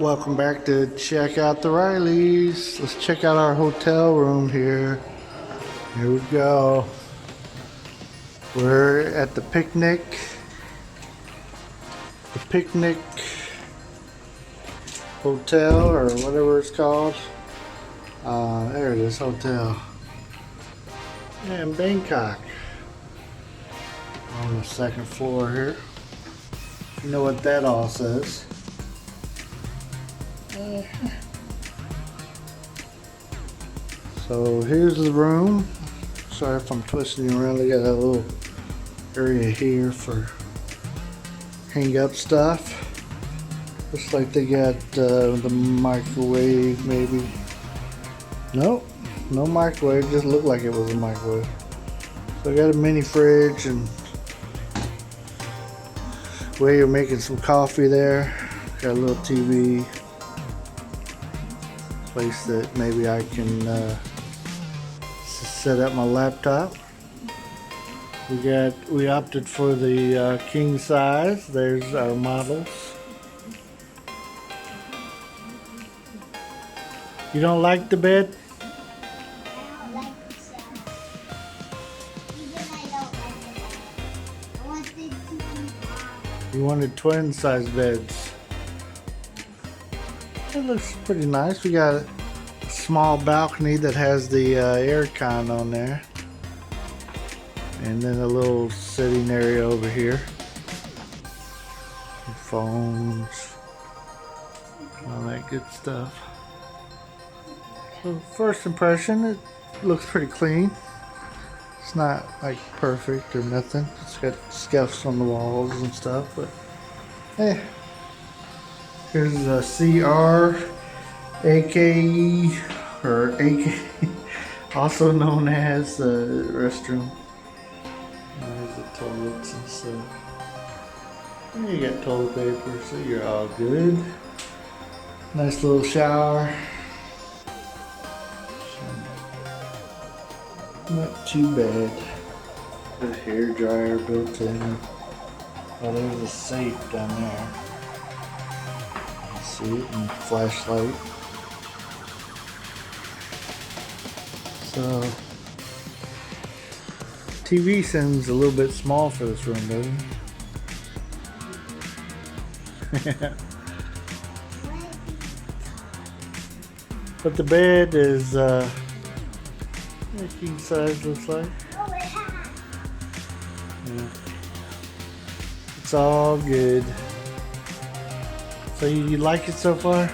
Welcome back to Check Out the Rileys. Let's check out our hotel room here. Here we go. We're at the picnic hotel, or whatever it's called. There it is, hotel. Yeah, in Bangkok. On the second floor here. You know what that all says. So here's the room. Sorry if I'm twisting around. They got a little area here for hang up stuff. Looks like they got the microwave maybe. Nope, no microwave. Just looked like it was a microwave. So I got a mini fridge and where you're making some coffee there. Got a little TV. Place that maybe I can set up my laptop. We opted for the king size. There's our models. You don't like the bed? I don't like the sound. Even I don't like the bed. I want the TV. You wanted twin size beds. It looks pretty nice. We got a small balcony that has the air con on there. And then a little sitting area over here. Phones. All that good stuff. So first impression, it looks pretty clean. It's not like perfect or nothing. It's got scuffs on the walls and stuff, but hey. Here's a CR AKE or AK, also known as the restroom. There's the toilets and stuff. And you got toilet paper, so you're all good. Nice little shower. Not too bad. The hair dryer built in. Oh, there's a safe down there. See it, and flashlight. So TV seems a little bit small for this room, doesn't it? But the bed is king size, looks like. Yeah. It's all good. So you like it so far?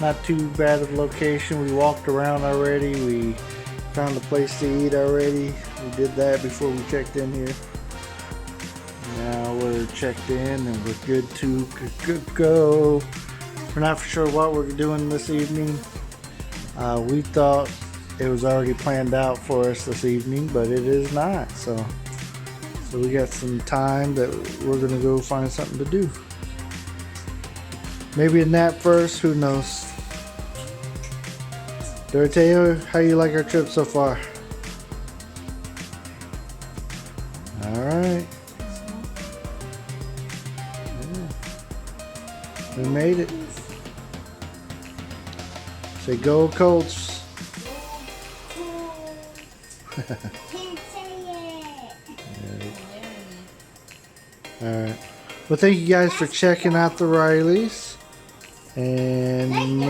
Not too bad of location. We walked around already. We found a place to eat already. We did that before we checked in here. Now we're checked in and we're good to go. We're not for sure what we're doing this evening. We thought it was already planned out for us this evening, but it is not. So we got some time that we're gonna go find something to do. Maybe a nap first, who knows? Doroteo, how you like our trip so far? Alright. Yeah. We made it. Say go Colts. Can't say it. Alright. Well, thank you guys for checking out the Rileys. And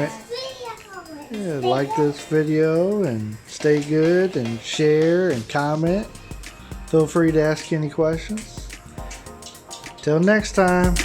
yeah, like this video and stay good and share and comment. Feel free to ask any questions. Till next time.